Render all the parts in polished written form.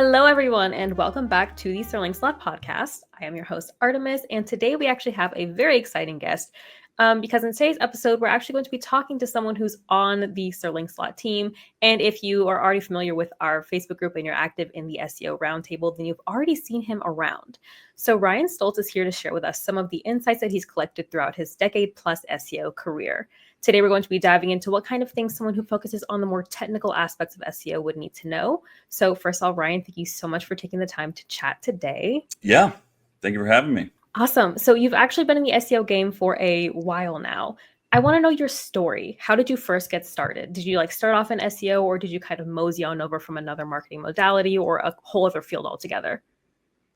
Hello, everyone, and welcome back to the SirLinksalot podcast. I am your host, Artemis, and today we actually have a very exciting guest because in today's episode, we're actually going to be talking to someone who's on the SirLinksalot team. And if you are already familiar with our Facebook group and you're active in the SEO roundtable, then you've already seen him around. So Ryan Stoltz is here to share with us some of the insights that he's collected throughout his decade-plus SEO career. Today, we're going to be diving into what kind of things someone who focuses on the more technical aspects of SEO would need to know. So first of all, Ryan, thank you so much for taking the time to chat today. Yeah, thank you for having me. Awesome. So you've actually been in the SEO game for a while now. I want to know your story. How did you first get started? Did you start off in SEO, or did you kind of mosey on over from another marketing modality or a whole other field altogether?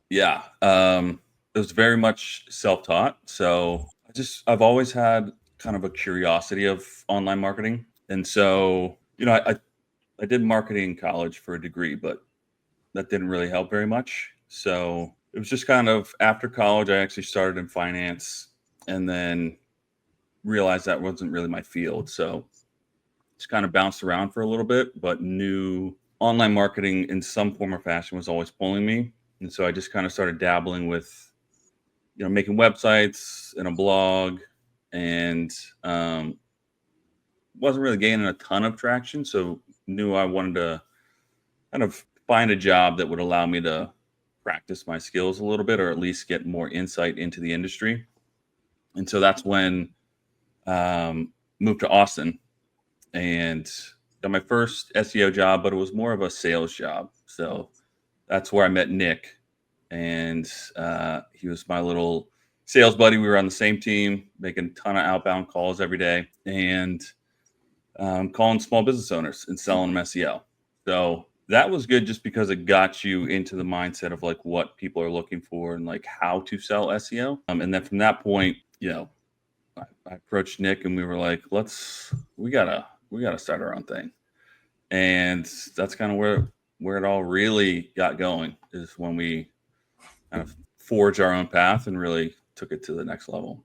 Yeah, it was very much self-taught. So I've always had kind of a curiosity of online marketing. And so, I did marketing in college for a degree, but that didn't really help very much. So it was just kind of after college, I actually started in finance and then realized that wasn't really my field. So just kind of bounced around for a little bit, but knew online marketing in some form or fashion was always pulling me. And so I just kind of started dabbling with, making websites and a blog, and wasn't really gaining a ton of traction. So knew I wanted to kind of find a job that would allow me to practice my skills a little bit, or at least get more insight into the industry. And so that's when moved to Austin and got my first SEO job, but it was more of a sales job. So that's where I met Nick, and he was my little sales buddy. We were on the same team, making a ton of outbound calls every day, and calling small business owners and selling them SEO. So that was good just because it got you into the mindset of what people are looking for and how to sell SEO. And then from that point, I approached Nick and we were like, we gotta start our own thing. And that's kind of where it all really got going, is when we kind of forged our own path and really took it to the next level.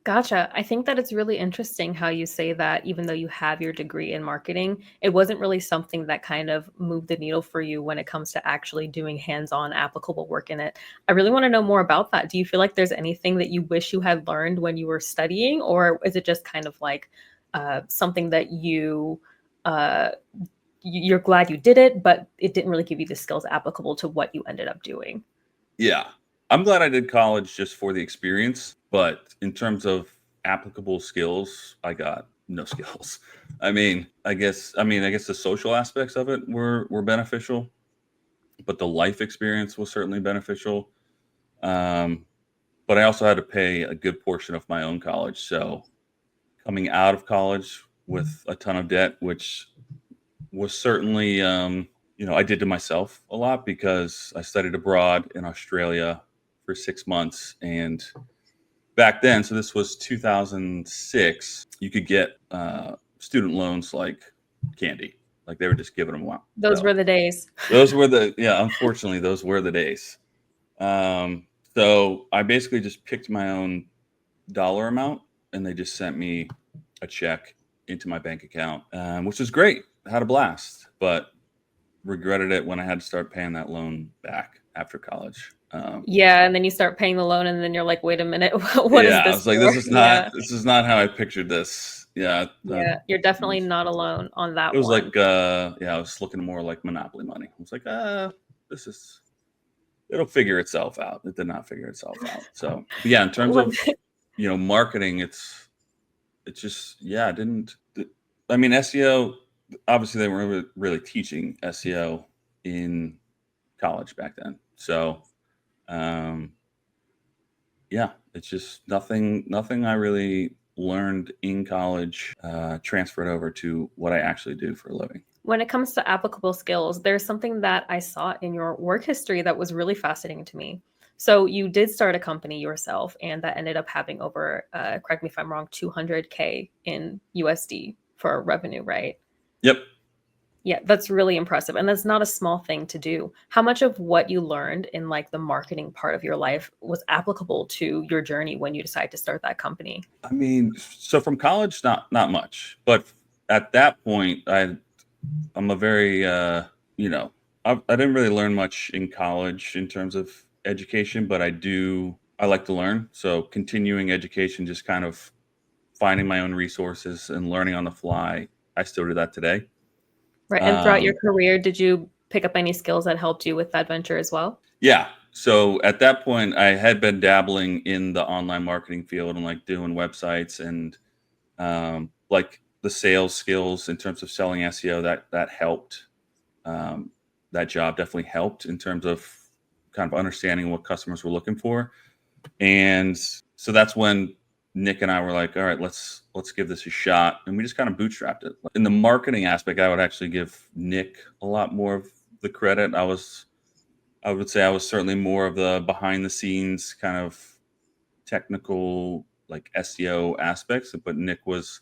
Gotcha. I think that it's really interesting how you say that even though you have your degree in marketing, it wasn't really something that kind of moved the needle for you when it comes to actually doing hands-on applicable work in it. I really want to know more about that. Do you feel like there's anything that you wish you had learned when you were studying, or is it just kind of something that you're glad you did it, but it didn't really give you the skills applicable to what you ended up doing? Yeah. I'm glad I did college just for the experience, but in terms of applicable skills, I got no skills. I guess the social aspects of it were beneficial, but the life experience was certainly beneficial. But I also had to pay a good portion of my own college. So coming out of college with a ton of debt, which was certainly, I did to myself a lot, because I studied abroad in Australia for 6 months. And back then, so this was 2006, you could get student loans like candy. They were just giving them out. Those were the days. Unfortunately, those were the days. So I basically just picked my own dollar amount, and they just sent me a check into my bank account, which was great. I had a blast, but regretted it when I had to start paying that loan back after collage. And then you start paying the loan, and then you're like, wait a minute, what is this? I was like, this is not how I pictured this. You're definitely not alone on that. It was one. I was looking more like Monopoly money. I was like, it'll figure itself out. It did not figure itself out. So yeah, in terms of marketing, it's just it didn't. SEO. Obviously, they weren't really teaching SEO in college back then. So, it's just nothing I really learned in college transferred over to what I actually do for a living. When it comes to applicable skills, there's something that I saw in your work history that was really fascinating to me. So you did start a company yourself, and that ended up having over, correct me if I'm wrong, 200K in USD for revenue, right? Yep. Yeah, that's really impressive. And that's not a small thing to do. How much of what you learned in the marketing part of your life was applicable to your journey when you decided to start that company? So from college, not much. But at that point, I'm a very, I'm I didn't really learn much in college in terms of education, but I like to learn. So continuing education, just kind of finding my own resources and learning on the fly. I still do that today. Right. And throughout your career, did you pick up any skills that helped you with that venture as well? Yeah. So at that point, I had been dabbling in the online marketing field and like doing websites and like the sales skills in terms of selling SEO. That helped. Um, that job definitely helped in terms of kind of understanding what customers were looking for. And so that's when Nick and I were like, all right, let's give this a shot. And we just kind of bootstrapped it. In the marketing aspect, I would actually give Nick a lot more of the credit. I would say I was certainly more of the behind the scenes kind of technical like SEO aspects, but Nick was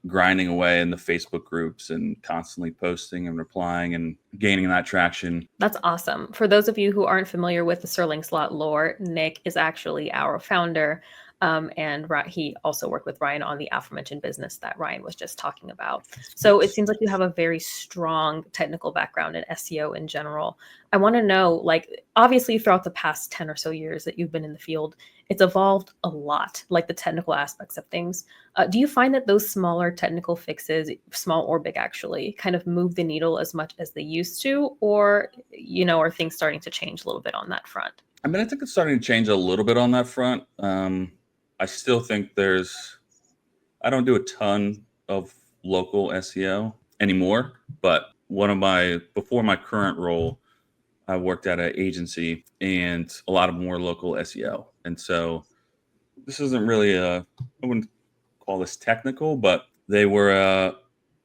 grinding away in the Facebook groups and constantly posting and replying and gaining that traction. That's awesome. For those of you who aren't familiar with the SirLinksalot lore, Nick is actually our founder. And he also worked with Ryan on the aforementioned business that Ryan was just talking about. So it seems like you have a very strong technical background in SEO in general. I want to know, like, obviously throughout the past 10 or so years that you've been in the field, it's evolved a lot, like the technical aspects of things. Do you find that those smaller technical fixes, small or big actually, kind of move the needle as much as they used to? Or, are things starting to change a little bit on that front? I mean, I think it's starting to change a little bit on that front. I still think I don't do a ton of local SEO anymore, but before my current role, I worked at an agency and a lot of more local SEO. And so this isn't really I wouldn't call this technical, but they were a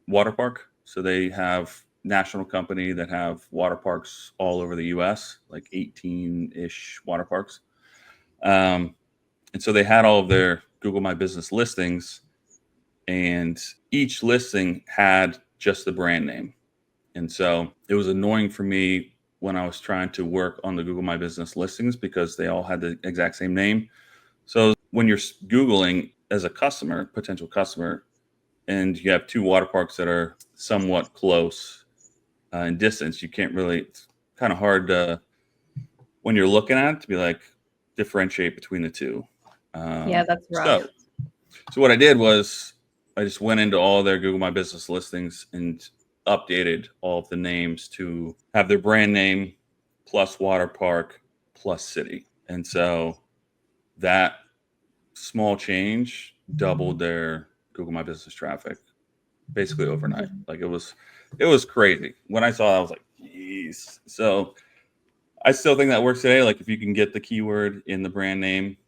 water park. So they have national company that have water parks all over the US, like 18-ish water parks. And so they had all of their Google My Business listings, and each listing had just the brand name. And so it was annoying for me when I was trying to work on the Google My Business listings because they all had the exact same name. So when you're Googling as a potential customer, and you have two water parks that are somewhat close in distance, you can't really, it's kind of hard to, when you're looking at it, to be like, differentiate between the two. Yeah, that's rough. So what I did was I just went into all their Google My Business listings and updated all of the names to have their brand name plus water park plus city. And so that small change doubled their Google My Business traffic basically overnight. Like it was crazy. When I saw it, I was like, geez. So I still think that works today. Like if you can get the keyword in the brand name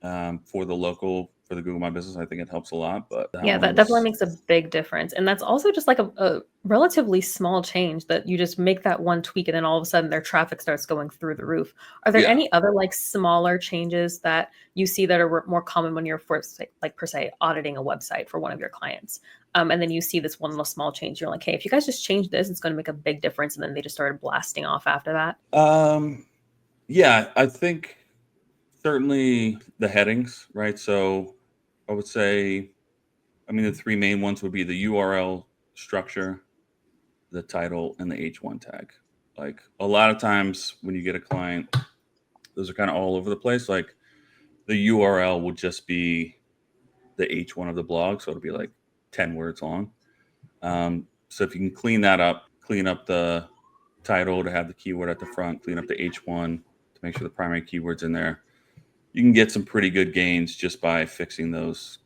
for the Google My Business, I think it helps a lot. But yeah, that definitely makes a big difference. And that's also just like a relatively small change that you just make that one tweak and then all of a sudden their traffic starts going through the roof. Are there any other like smaller changes that you see that are more common when you're first, like per se, auditing a website for one of your clients? And then you see this one little small change. You're like, hey, if you guys just change this, it's going to make a big difference. And then they just started blasting off after that. Yeah, I think certainly the headings, right? So I would say, the three main ones would be the URL structure, the title, and the H1 tag. Like a lot of times when you get a client, those are kind of all over the place. Like the URL will just be the H1 of the blog. So it'll be like 10 words long. So if you can clean up the title to have the keyword at the front, clean up the H1 to make sure the primary keyword's in there, you can get some pretty good gains just by fixing those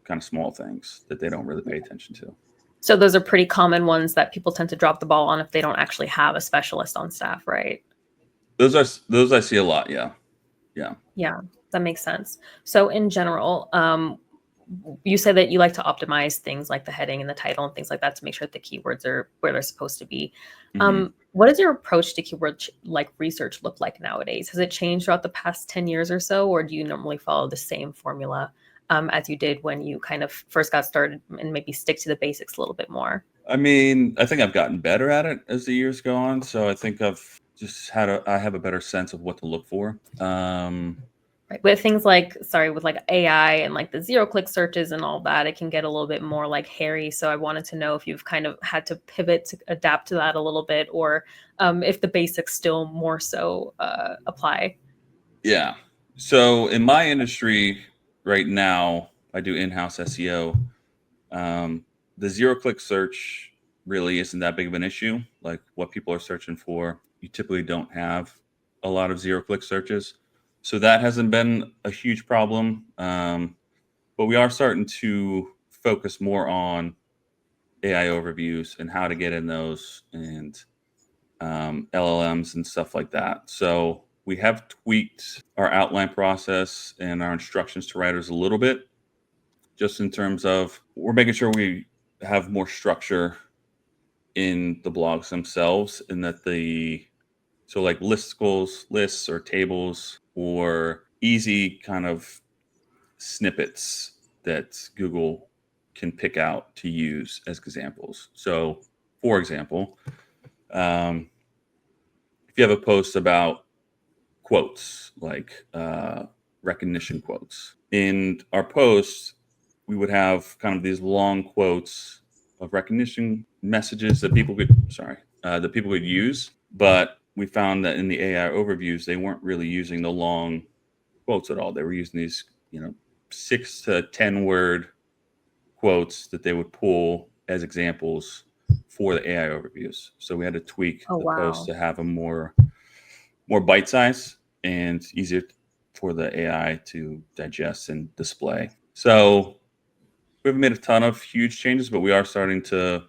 kind of small things that they don't really pay attention to. So those are pretty common ones that people tend to drop the ball on if they don't actually have a specialist on staff, right? Those I see a lot. Yeah. Yeah, that makes sense. So in general, you said that you like to optimize things like the heading and the title and things like that to make sure that the keywords are where they're supposed to be. What does your approach to keyword research look like nowadays? Has it changed throughout the past 10 years or so, or do you normally follow the same formula as you did when you kind of first got started and maybe stick to the basics a little bit more? I think I've gotten better at it as the years go on. So I think I have a better sense of what to look for. Right. With things like, with like AI and like the zero click searches and all that, it can get a little bit more like hairy. So I wanted to know if you've kind of had to pivot to adapt to that a little bit, or if the basics still more so apply. Yeah. So in my industry right now, I do in-house SEO. The zero click search really isn't that big of an issue. Like what people are searching for, you typically don't have a lot of zero click searches. So that hasn't been a huge problem. But we are starting to focus more on AI overviews and how to get in those, and LLMs and stuff like that. So we have tweaked our outline process and our instructions to writers a little bit, just in terms of we're making sure we have more structure in the blogs themselves, and that so like listicles, lists or tables, or easy kind of snippets that Google can pick out to use as examples. So, for example, if you have a post about quotes, like recognition quotes, in our posts, we would have kind of these long quotes of recognition messages that people could use. But we found that in the AI overviews, they weren't really using the long quotes at all. They were using these, 6 to 10 word quotes that they would pull as examples for the AI overviews. So we had to tweak Oh, the post wow. to have a more bite size and easier for the AI to digest and display. So we haven't made a ton of huge changes, but we are starting to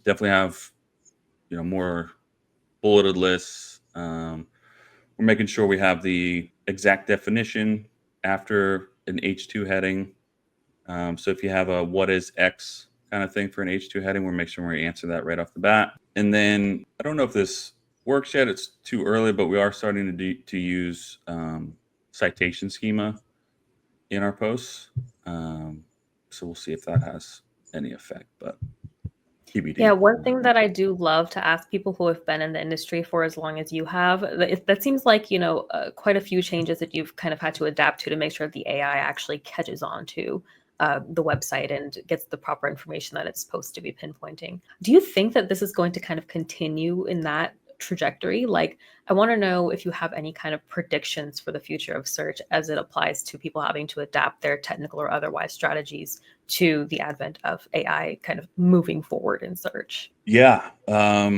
definitely have more bulleted lists. We're making sure we have the exact definition after an H2 heading. So if you have a what is X kind of thing for an H2 heading, we're making sure we answer that right off the bat. And then I don't know if this works yet. It's too early, but we are starting to use citation schema in our posts. So we'll see if that has any effect, but TBD. Yeah, one thing that I do love to ask people who have been in the industry for as long as you have, that seems like, quite a few changes that you've kind of had to adapt to make sure the AI actually catches on to the website and gets the proper information that it's supposed to be pinpointing. Do you think that this is going to kind of continue in that trajectory? Like, I want to know if you have any kind of predictions for the future of search as it applies to people having to adapt their technical or otherwise strategies to the advent of AI kind of moving forward in search. Yeah. I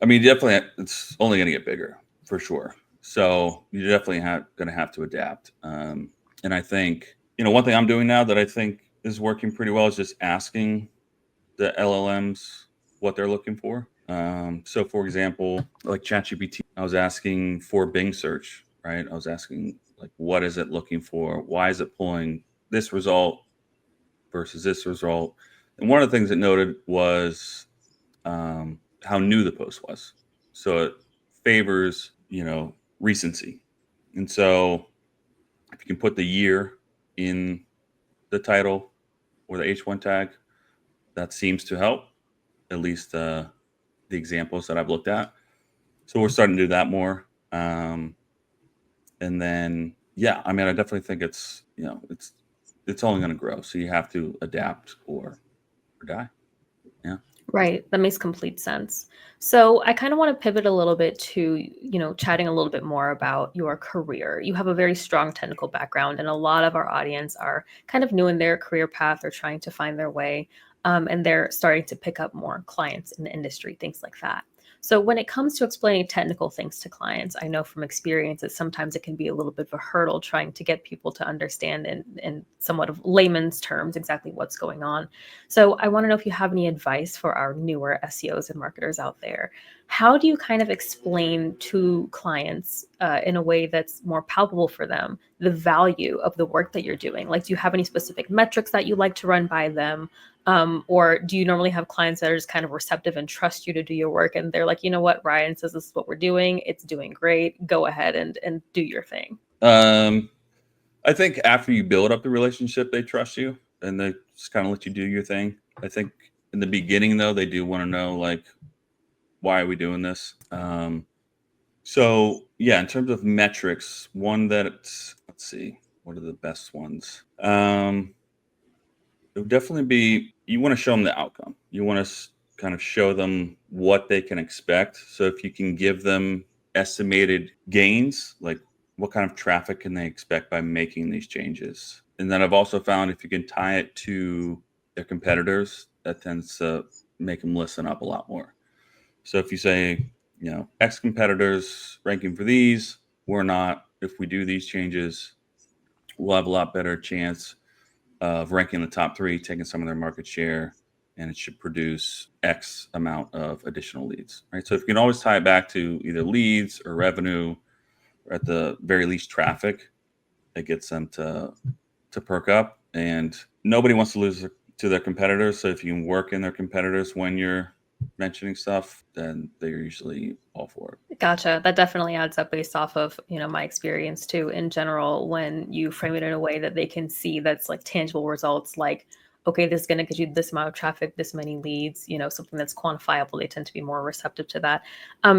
mean, definitely, it's only going to get bigger for sure. So you're definitely going to have to adapt. And I think, one thing I'm doing now that I think is working pretty well is just asking the LLMs what they're looking for. So, for example, like ChatGPT, I was asking for Bing search, right? I was asking, like, what is it looking for? Why is it pulling this result versus this result? And one of the things it noted was how new the post was. So it favors, recency. And so if you can put the year in the title or the H1 tag, that seems to help, at least the examples that I've looked at. So we're starting to do that more. And then, yeah, I mean, I definitely think it's only going to grow. So you have to adapt or die. Yeah. Right. That makes complete sense. So I kind of want to pivot a little bit to, chatting a little bit more about your career. You have a very strong technical background, and a lot of our audience are kind of new in their career path or trying to find their way. And they're starting to pick up more clients in the industry, things like that. So when it comes to explaining technical things to clients, I know from experience that sometimes it can be a little bit of a hurdle trying to get people to understand in somewhat of layman's terms exactly what's going on. So I want to know if you have any advice for our newer SEOs and marketers out there. How do you kind of explain to clients in a way that's more palpable for them the value of the work that you're doing? Like, do you have any specific metrics that you like to run by them? Or do you normally have clients that are just kind of receptive and trust you to do your work? And they're like, you know what, Ryan says this is what we're doing. It's doing great. Go ahead and do your thing. I think after you build up the relationship, they trust you and they just kind of let you do your thing. I think in the beginning, though, they do want to know, like, why are we doing this? So yeah, in terms of metrics, one that let's see, what are the best ones? It would definitely be, you want to show them the outcome. You want to kind of show them what they can expect. So if you can give them estimated gains, like what kind of traffic can they expect by making these changes? And then I've also found if you can tie it to their competitors, that tends to make them listen up a lot more. So if you say, X competitors ranking for these, we're not. If we do these changes, we'll have a lot better chance of ranking in the top 3, taking some of their market share, and it should produce X amount of additional leads, right? So if you can always tie it back to either leads or revenue, or at the very least traffic, it gets them to perk up. And nobody wants to lose to their competitors. So if you can work in their competitors when you're mentioning stuff, then they're usually all for it. Gotcha. That definitely adds up based off of, my experience too in general, when you frame it in a way that they can see that's like tangible results, like, okay, this is going to get you this amount of traffic, this many leads, something that's quantifiable. They tend to be more receptive to that.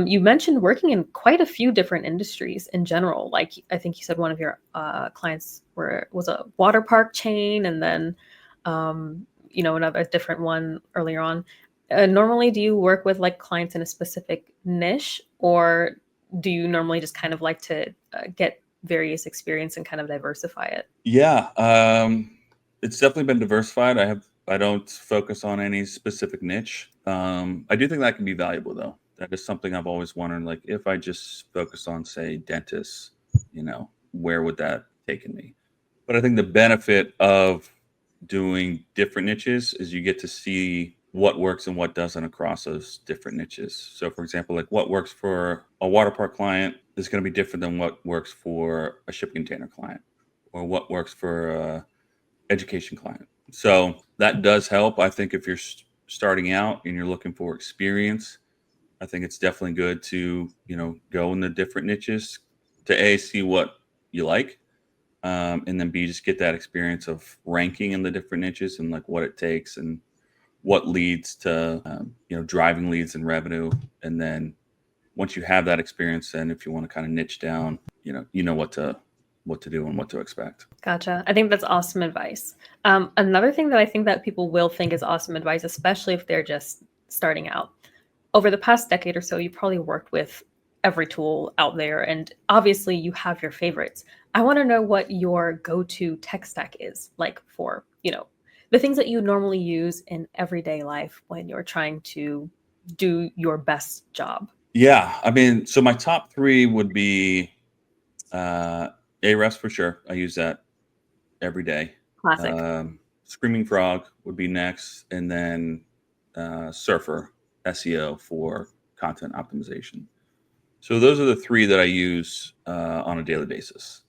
You mentioned working in quite a few different industries in general. Like, I think you said one of your clients was a water park chain, and then, another different one earlier on. Normally, do you work with like clients in a specific niche, or do you normally just kind of like to get various experience and kind of diversify it? Yeah, it's definitely been diversified. I don't focus on any specific niche. I do think that can be valuable though. That is something I've always wondered. Like, if I just focus on, say, dentists, where would that taken me? But I think the benefit of doing different niches is you get to see what works and what doesn't across those different niches. So for example, like what works for a water park client is going to be different than what works for a shipping container client, or what works for a education client. So that does help. I think if you're starting out and you're looking for experience, I think it's definitely good to, go in the different niches to A, see what you like, and then B, just get that experience of ranking in the different niches and like what it takes and what leads to, driving leads and revenue. And then once you have that experience, then if you want to kind of niche down, you know what to do and what to expect. Gotcha. I think that's awesome advice. Another thing that I think that people will think is awesome advice, especially if they're just starting out. Over the past decade or so, you probably worked with every tool out there, and obviously you have your favorites. I want to know what your go-to tech stack is, like for, the things that you normally use in everyday life when you're trying to do your best job. Yeah, I mean, so my top 3 would be Ahrefs for sure. I use that every day. Classic. Screaming Frog would be next, and then Surfer SEO for content optimization. So those are the 3 that I use on a daily basis.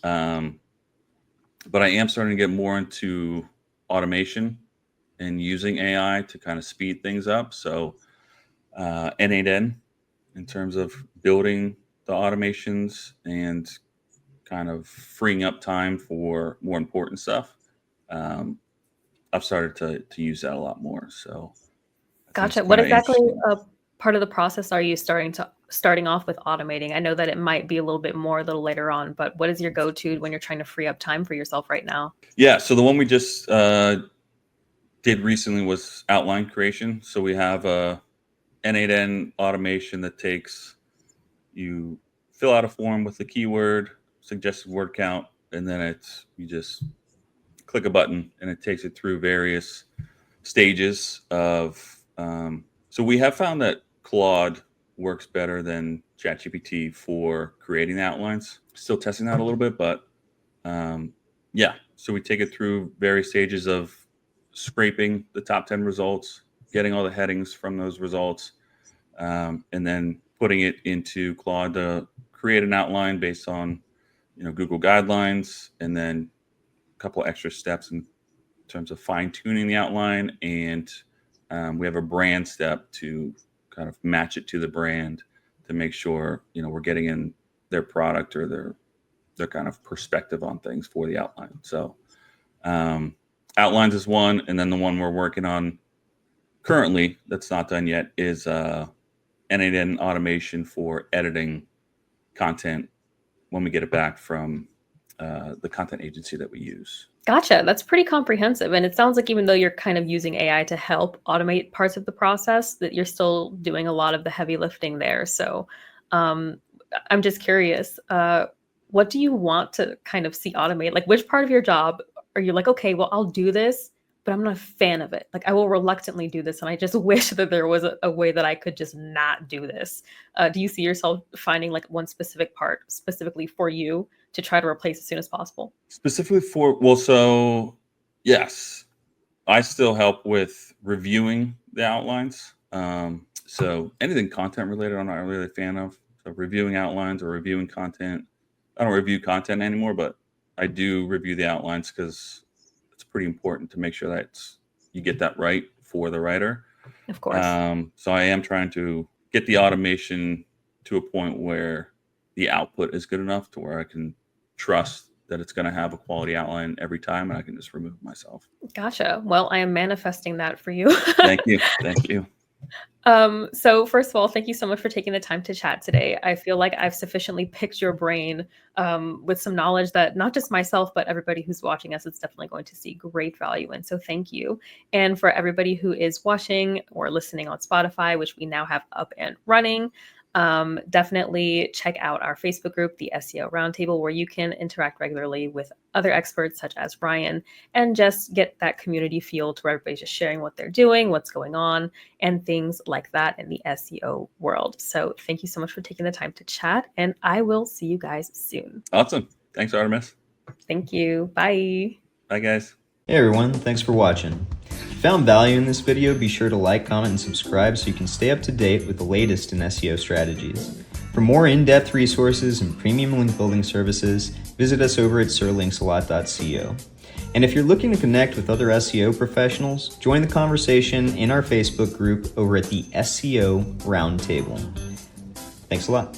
But I am starting to get more into automation and using AI to kind of speed things up. So N8N in terms of building the automations and kind of freeing up time for more important stuff. I've started to use that a lot more. So I think it's Gotcha. What kind of exactly interesting. part of the process are you starting off with automating? I know that it might be a little bit more a little later on, but what is your go-to when you're trying to free up time for yourself right now? Yeah. So the one we just did recently was outline creation. So we have a N8N automation that takes, you fill out a form with the keyword, suggested word count, and then you just click a button and it takes it through various stages of. So we have found that Claude works better than ChatGPT for creating the outlines. Still testing that a little bit, but yeah. So we take it through various stages of scraping the top 10 results, getting all the headings from those results, and then putting it into Claude to create an outline based on, Google guidelines, and then a couple extra steps in terms of fine tuning the outline. And we have a brand step to kind of match it to the brand to make sure, we're getting in their product or their kind of perspective on things for the outline. So outlines is one. And then the one we're working on currently that's not done yet is N8N automation for editing content when we get it back from the content agency that we use. Gotcha. That's pretty comprehensive. And it sounds like even though you're kind of using AI to help automate parts of the process, that you're still doing a lot of the heavy lifting there. So I'm just curious, what do you want to kind of see automate? Like, which part of your job are you like, okay, well, I'll do this, but I'm not a fan of it. Like, I will reluctantly do this. And I just wish that there was a way that I could just not do this. Do you see yourself finding like one specific part specifically for you to try to replace as soon as possible? Specifically so yes, I still help with reviewing the outlines. So anything content related, I'm not really a fan of. So reviewing outlines or reviewing content. I don't review content anymore, but I do review the outlines because it's pretty important to make sure that you get that right for the writer. Of course. So I am trying to get the automation to a point where the output is good enough to where I can trust that it's going to have a quality outline every time, and I can just remove myself. Gotcha. Well, I am manifesting that for you. Thank you. Thank you. So first of all, thank you so much for taking the time to chat today. I feel like I've sufficiently picked your brain with some knowledge that not just myself, but everybody who's watching us is definitely going to see great value in. So thank you. And for everybody who is watching or listening on Spotify, which we now have up and running, definitely check out our Facebook group, the SEO Roundtable, where you can interact regularly with other experts such as Ryan and just get that community feel to where everybody's just sharing what they're doing, what's going on, and things like that in the SEO world. So thank you so much for taking the time to chat, and I will see you guys soon. Awesome. Thanks, Artemis. Thank you. Bye. Bye, guys. Hey everyone, thanks for watching. If you found value in this video, be sure to like, comment, and subscribe so you can stay up to date with the latest in SEO strategies. For more in-depth resources and premium link building services, visit us over at SirLinksalot.co. And if you're looking to connect with other SEO professionals, join the conversation in our Facebook group over at the SEO Roundtable. Thanks a lot.